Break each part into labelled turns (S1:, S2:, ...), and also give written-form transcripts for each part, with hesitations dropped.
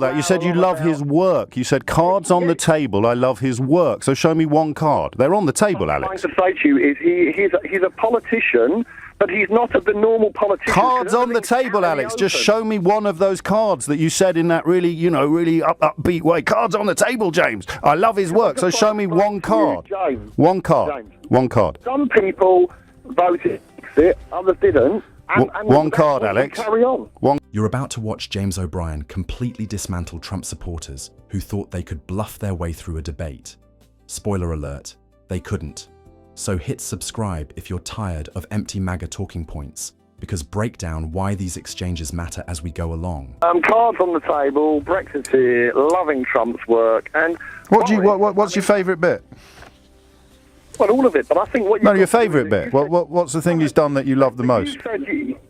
S1: That you said you love his work. You said cards on the table. I love his work. So show me one card. They're on the table, Alex.
S2: What I'm trying to say to you is he's a politician, but he's not of the normal politician.
S1: Cards on the table, Alex. Just show me one of those cards that you said in that really, really upbeat way. Cards on the table, James. I love his work. So show me one card.
S2: James.
S1: One card.
S2: James.
S1: One card.
S2: Some people voted Brexit, others didn't. And
S1: one card, Alex.
S2: Carry on.
S3: You're about to watch James O'Brien completely dismantle Trump supporters who thought they could bluff their way through a debate. Spoiler alert, they couldn't. So hit subscribe if you're tired of empty MAGA talking points, because break down why these exchanges matter as we go along.
S2: Cards on the table, Brexiteer, loving Trump's work, and...
S1: What's your favourite bit?
S2: Well, all of it, but I think what you...
S1: No, your favourite bit. What's the thing he's done that you love the most?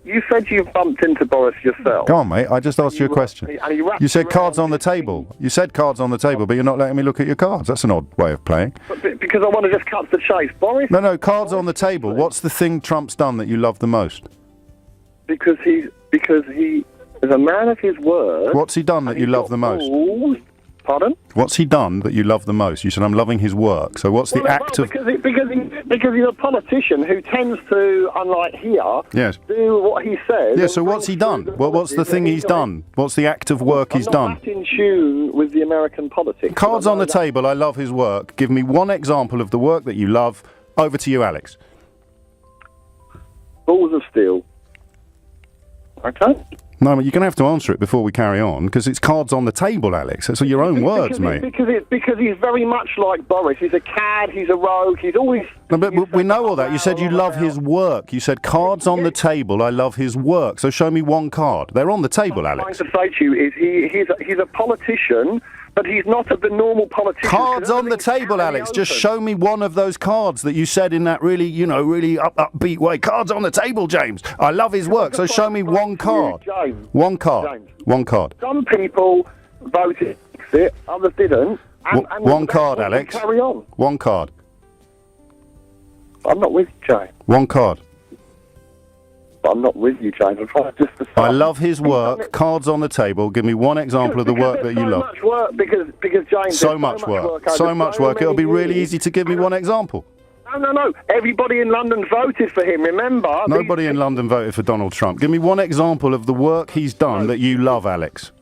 S2: You said you bumped into Boris yourself.
S1: Go on, mate. I just asked you a question. You said cards on the table. You said cards on the table, but you're not letting me look at your cards. That's an odd way of playing.
S2: Because I want to just cut to the chase. Boris...
S1: No, cards on the table. What's the thing Trump's done that you love the most?
S2: Because he is a man of his word.
S1: What's he done that you love the most?
S2: Pardon?
S1: What's he done that you love the most? You said, I'm loving his work. So what's the act of...
S2: Because he's a politician who tends to, unlike here, do what he says.
S1: Yeah, so what's he done? What's the thing he's done? What's the act of work he's done?
S2: Not in tune with the American politics.
S1: Cards on the table, I love his work. Give me one example of the work that you love. Over to you, Alex.
S2: Balls of steel. Okay?
S1: No, but you're going to have to answer it before we carry on, because it's cards on the table, Alex. That's your own words, mate.
S2: Because he's very much like Boris. He's a cad, he's a rogue, he's always...
S1: No, but we know all that. You said you love his work. You said cards on the table, I love his work. So show me one card. They're on the table, Alex.
S2: What I'm trying to say to you is he's a politician, but he's not of the normal politician.
S1: Cards on the table, Alex. Just show me one of those cards that you said in that really, really upbeat way. Cards on the table, James. I love his work. So show me one card. One card. One card.
S2: Some people voted Brexit, others didn't.
S1: One card, Alex.
S2: Carry on.
S1: One card.
S2: I'm not with you, James.
S1: One card.
S2: I'm not with you, James. I'm trying just to...
S1: I love his work. Cards on the table. Give me one example of the work that you love.
S2: So much work because James...
S1: So much work. So much work. It'll be really easy to give me one example.
S2: No. Everybody in London voted for him, remember?
S1: Nobody in London voted for Donald Trump. Give me one example of the work he's done that you love, Alex.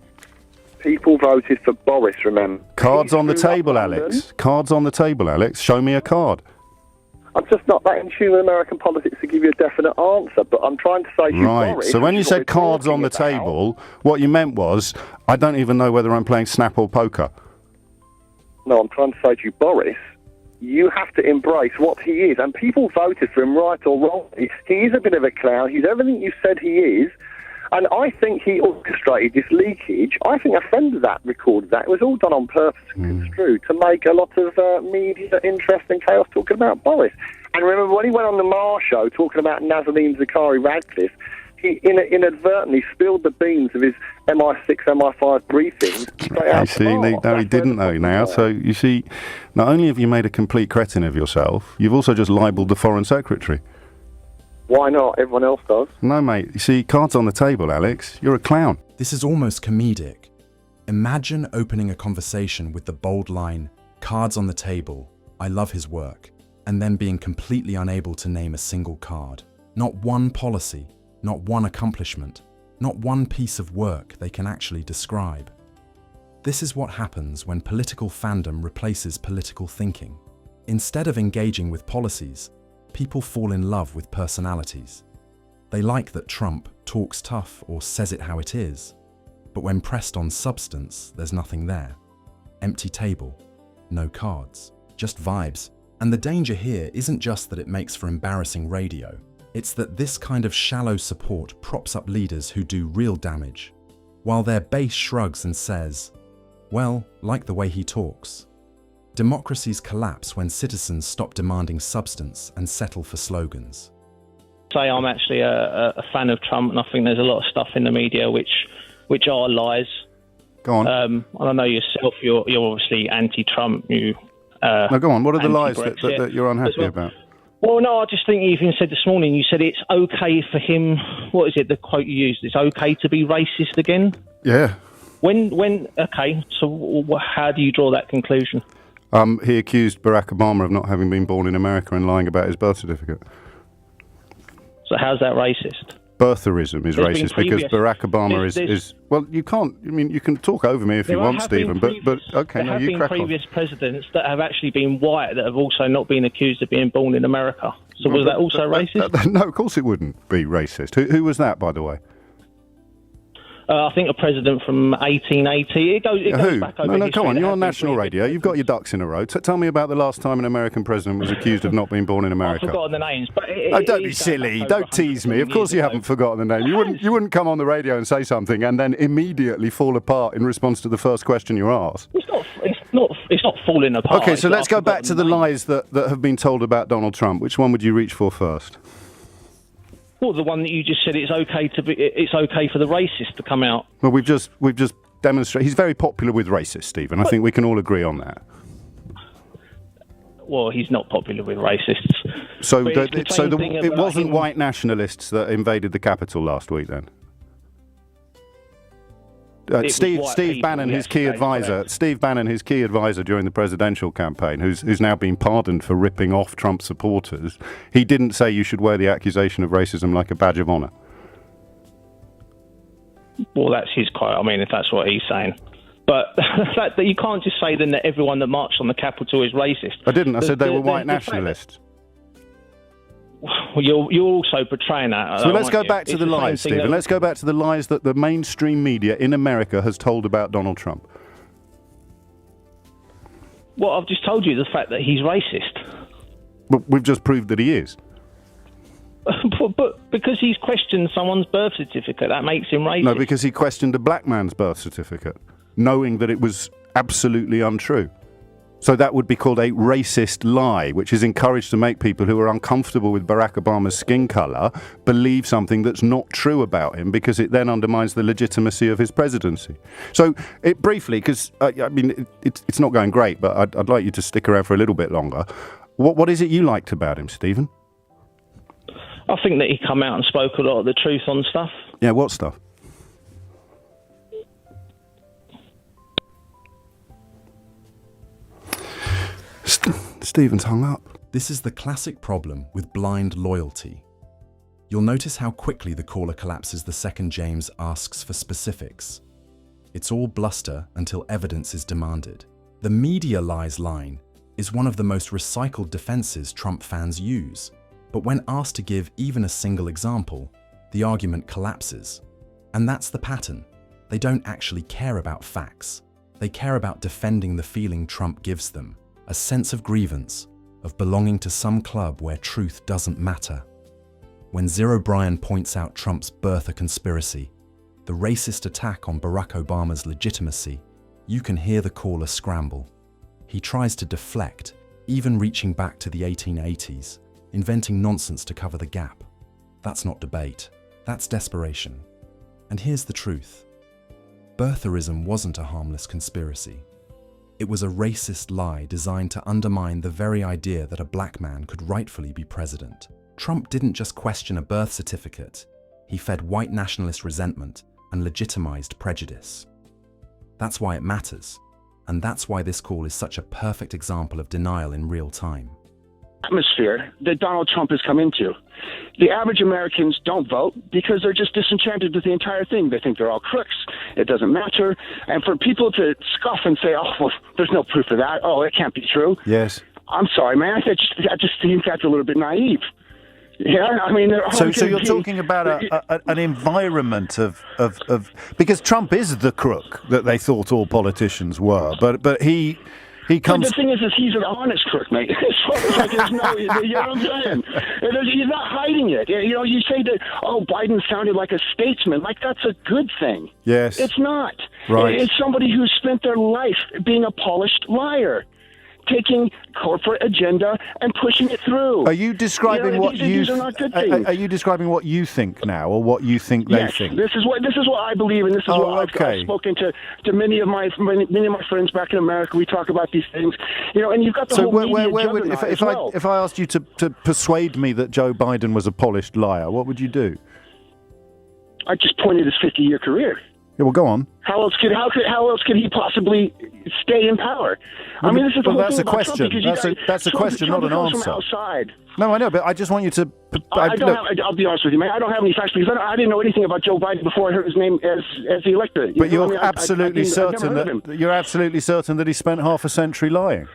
S2: People voted for Boris, remember?
S1: Cards on the table, Alex. Cards on the table, Alex. Show me a card.
S2: I'm just not that in tune with American politics to give you a definite answer, but I'm trying to say to you, Boris...
S1: So when you said cards on the table, what you meant was, I don't even know whether I'm playing Snap or poker.
S2: No, I'm trying to say to you, Boris, you have to embrace what he is, and people voted for him right or wrong. He is a bit of a clown. He's everything you said he is. And I think he orchestrated this leakage. I think a friend of that recorded that. It was all done on purpose and construed to make a lot of media interest and chaos talking about Boris. And remember, when he went on the Mars show talking about Nazanin Zaghari-Ratcliffe, he inadvertently spilled the beans of his MI6, MI5 briefings.
S1: No, he didn't know now. So, you see, not only have you made a complete cretin of yourself, you've also just libelled the Foreign Secretary.
S2: Why not? Everyone else does.
S1: No, mate. You see, cards on the table, Alex. You're a clown.
S3: This is almost comedic. Imagine opening a conversation with the bold line, cards on the table, I love his work, and then being completely unable to name a single card. Not one policy, not one accomplishment, not one piece of work they can actually describe. This is what happens when political fandom replaces political thinking. Instead of engaging with policies, people fall in love with personalities. They like that Trump talks tough or says it how it is, but when pressed on substance, there's nothing there. Empty table, no cards, just vibes. And the danger here isn't just that it makes for embarrassing radio, it's that this kind of shallow support props up leaders who do real damage, while their base shrugs and says, well, like the way he talks. Democracies collapse when citizens stop demanding substance and settle for slogans.
S4: Say I'm actually a fan of Trump, and I think there's a lot of stuff in the media which are lies.
S1: Go on.
S4: I don't know yourself. You're obviously anti-Trump.
S1: No, go on. What are the lies that you're unhappy about?
S4: Well, no, I just think you even said this morning. You said it's okay for him. What is it? The quote you used? It's okay to be racist again.
S1: Yeah.
S4: Okay, so how do you draw that conclusion?
S1: He accused Barack Obama of not having been born in America and lying about his birth certificate.
S4: So how's that racist?
S1: Birtherism is racist because Barack Obama is well, you can't. I mean, you can talk over me if you want, Stephen. But okay, no, you crack on. There have been previous presidents
S4: that have actually been white that have also not been accused of being born in America. So was that also racist?
S1: No, of course it wouldn't be racist. Who was that, by the way?
S4: I think a president from 1880. It goes back over
S1: No, come on. You're on national radio. You've got your ducks in a row. Tell me about the last time an American president was accused of not being born in America.
S4: I've forgotten the names. But
S1: don't be silly. Don't tease me. Of course you haven't forgotten the name. You wouldn't come on the radio and say something and then immediately fall apart in response to the first question you're asked.
S4: It's not falling apart.
S1: Okay, so let's go back to the lies that have been told about Donald Trump. Which one would you reach for first?
S4: Well, the one that you just said it's okay for the racist to come out.
S1: Well, we've just demonstrated he's very popular with racists, Stephen. I think we can all agree on that.
S4: Well, he's not popular with racists.
S1: So it wasn't white nationalists that invaded the Capitol last week, then. Steve Bannon, his key advisor during the presidential campaign, who's now been pardoned for ripping off Trump supporters, he didn't say you should wear the accusation of racism like a badge of honour.
S4: Well, that's his quote. I mean, if that's what he's saying. But the fact that you can't just say then that everyone that marched on the Capitol is racist.
S1: I didn't. I said they were white nationalists.
S4: Well, you're also portraying that.
S1: So let's go back to the lies, Stephen. Let's go back to the lies that the mainstream media in America has told about Donald Trump.
S4: Well, I've just told you the fact that he's racist.
S1: But we've just proved that he is.
S4: but because he's questioned someone's birth certificate, that makes him racist.
S1: No, because he questioned a black man's birth certificate, knowing that it was absolutely untrue. So that would be called a racist lie, which is encouraged to make people who are uncomfortable with Barack Obama's skin colour believe something that's not true about him, because it then undermines the legitimacy of his presidency. So, briefly, because, I mean, it's not going great, but I'd like you to stick around for a little bit longer. What is it you liked about him, Stephen?
S4: I think that he come out and spoke a lot of the truth on stuff.
S1: Yeah, what stuff? Stephen's hung up.
S3: This is the classic problem with blind loyalty. You'll notice how quickly the caller collapses the second James asks for specifics. It's all bluster until evidence is demanded. The media lies line is one of the most recycled defenses Trump fans use. But when asked to give even a single example, the argument collapses. And that's the pattern. They don't actually care about facts. They care about defending the feeling Trump gives them. A sense of grievance, of belonging to some club where truth doesn't matter. When Zero Bryan points out Trump's birther conspiracy, the racist attack on Barack Obama's legitimacy, you can hear the caller scramble. He tries to deflect, even reaching back to the 1880s, inventing nonsense to cover the gap. That's not debate, that's desperation. And here's the truth. Birtherism wasn't a harmless conspiracy. It was a racist lie designed to undermine the very idea that a black man could rightfully be president. Trump didn't just question a birth certificate, he fed white nationalist resentment and legitimized prejudice. That's why it matters, and that's why this call is such a perfect example of denial in real time.
S5: Atmosphere that Donald Trump has come into. The average Americans don't vote because they're just disenchanted with the entire thing. They think they're all crooks. It doesn't matter. And for people to scoff and say, oh, well, there's no proof of that. Oh, it can't be true.
S1: Yes.
S5: I'm sorry, man. I just think that's a little bit naive. Yeah, I mean...
S1: So you're talking about an environment of... Because Trump is the crook that they thought all politicians were, but he comes...
S5: But the thing is he's an honest crook, mate. It's like there's no... You know what I'm saying? He's not hiding it. You know, you say that, oh, Biden sounded like a statesman. Like, that's a good thing.
S1: Yes.
S5: It's not.
S1: Right.
S5: It's somebody who spent their life being a polished liar, taking corporate agenda and pushing it through.
S1: Are you describing
S5: these are not good things.
S1: Are you describing what you think now, or what you think they think?
S5: This is what I believe, and this is what I've spoken to many of my friends back in America. We talk about these things, you know, and you've got the whole media juggernaut as well.
S1: If I asked you to persuade me that Joe Biden was a polished liar, what would you do?
S5: I just pointed his 50-year career.
S1: Yeah, well, go on.
S5: How else could he possibly stay in power? I mean, this is the whole
S1: that's
S5: thing
S1: a
S5: about Trump,
S1: question.
S5: because
S1: That's a question, not an
S5: comes
S1: answer.
S5: From outside.
S1: No, I know, but I just want you to.
S5: I'll be honest with you, man. I don't have any facts because I didn't know anything about Joe Biden before I heard his name as the elector.
S1: But you're absolutely certain that he spent half a century lying.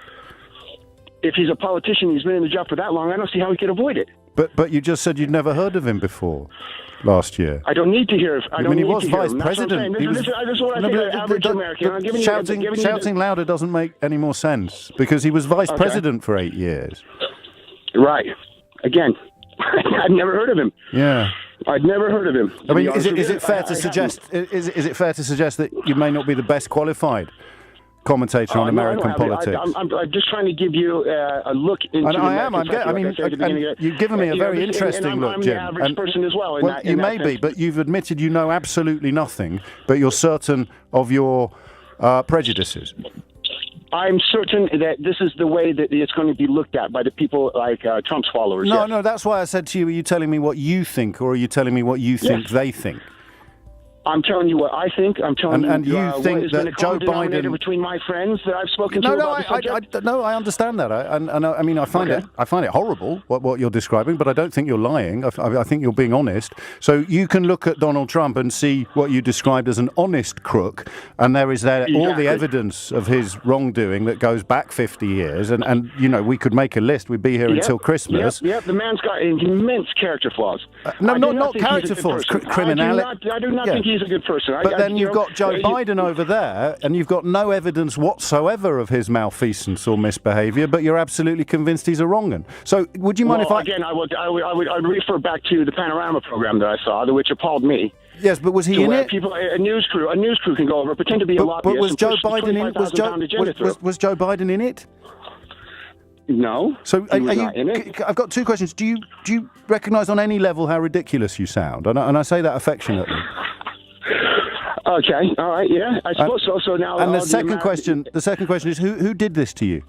S5: If he's a politician, he's been in the job for that long. I don't see how he could avoid it.
S1: But you just said you'd never heard of him before last year.
S5: I don't need to hear.
S1: He was vice president.
S5: This is what I think of average American.
S1: Shouting louder doesn't make any more sense because he was vice president for 8 years.
S5: Right. Again, I'd never heard of him.
S1: Yeah.
S5: I'd never heard of him.
S1: I mean, is it fair to suggest? Is it fair to suggest that you may not be the best qualified commentator on American politics?
S5: I'm just trying to give you a look into.
S1: And I am. You've given me a very interesting look, Jim.
S5: I'm the average person as well.
S1: You may be, but you've admitted you know absolutely nothing, but you're certain of your prejudices.
S5: I'm certain that this is the way that it's going to be looked at by the people like Trump's followers.
S1: No, that's why I said to you, are you telling me what you think, or are you telling me what you think they think?
S5: I'm telling you what I think. I'm telling
S1: you think that Joe Biden
S5: between my friends that I've spoken to about the subject.
S1: I understand that. I find it horrible what you're describing, but I don't think you're lying. I think you're being honest. So you can look at Donald Trump and see what you described as an honest crook, and there is all the evidence of his wrongdoing that goes back 50 years, and we could make a list. We'd be here until Christmas.
S5: Yep, the man's got immense character flaws.
S1: Not character flaws, criminality.
S5: I do not think he's a good person.
S1: But then you've got Joe Biden over there, and you've got no evidence whatsoever of his malfeasance or misbehaviour, but you're absolutely convinced he's a wrong-un. So would you mind if I...
S5: Again, I would refer back to the Panorama program that I saw, which appalled me.
S1: Yes, but was he in it?
S5: A news crew can go over, pretend to be a lobbyist.
S1: But was Joe Biden in? Was Joe Biden in it?
S5: No.
S1: So
S5: he was not in it.
S1: I've got two questions. Do you recognise on any level how ridiculous you sound? And I say that affectionately.
S5: Okay. All right. Yeah. I suppose so. So now.
S1: And the second question is who did this to you?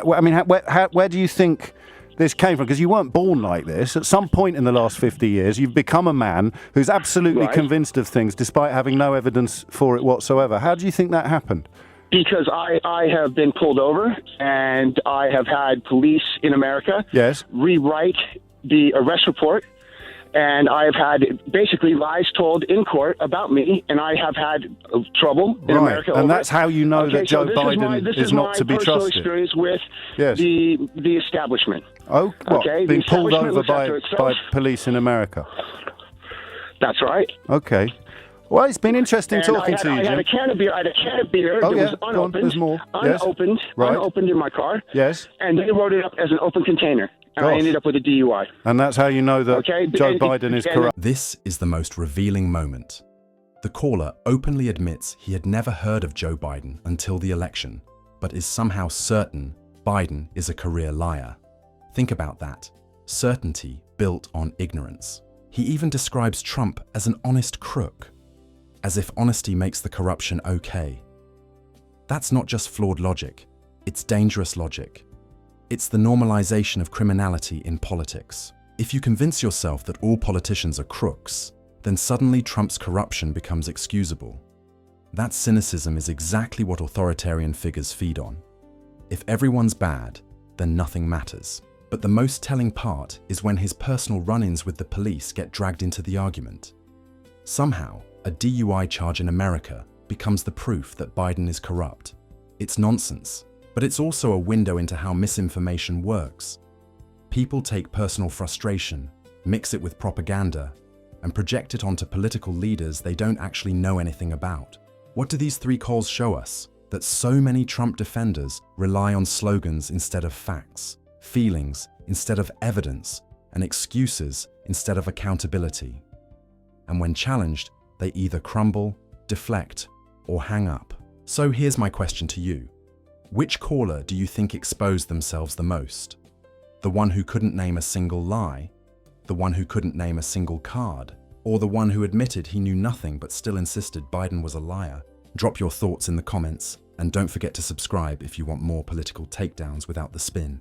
S1: Where do you think this came from? Because you weren't born like this. At some point in the last 50 years, you've become a man who's absolutely convinced of things, despite having no evidence for it whatsoever. How do you think that happened?
S5: Because I have been pulled over, and I have had police in America rewrite the arrest report. And I have had basically lies told in court about me, and I have had trouble in America.
S1: And that's how you know that Joe Biden is not to be trusted.
S5: Experience with the establishment.
S1: Oh, being pulled over by police in America.
S5: That's right.
S1: Okay. Well, it's been interesting talking to you, Jim.
S5: I had a can of beer.
S1: Oh,
S5: that was unopened.
S1: There's more.
S5: Unopened in my car.
S1: Yes.
S5: And they wrote it up as an open container. And I ended up with a DUI.
S1: And that's how you know that Joe Biden is corrupt.
S3: This is the most revealing moment. The caller openly admits he had never heard of Joe Biden until the election, but is somehow certain Biden is a career liar. Think about that. Certainty built on ignorance. He even describes Trump as an honest crook, as if honesty makes the corruption okay. That's not just flawed logic, it's dangerous logic. It's the normalization of criminality in politics. If you convince yourself that all politicians are crooks, then suddenly Trump's corruption becomes excusable. That cynicism is exactly what authoritarian figures feed on. If everyone's bad, then nothing matters. But the most telling part is when his personal run-ins with the police get dragged into the argument. Somehow, a DUI charge in America becomes the proof that Biden is corrupt. It's nonsense. But it's also a window into how misinformation works. People take personal frustration, mix it with propaganda, and project it onto political leaders they don't actually know anything about. What do these three calls show us? That so many Trump defenders rely on slogans instead of facts, feelings instead of evidence, and excuses instead of accountability. And when challenged, they either crumble, deflect, or hang up. So here's my question to you. Which caller do you think exposed themselves the most? The one who couldn't name a single lie? The one who couldn't name a single card? Or the one who admitted he knew nothing but still insisted Biden was a liar? Drop your thoughts in the comments, and don't forget to subscribe if you want more political takedowns without the spin.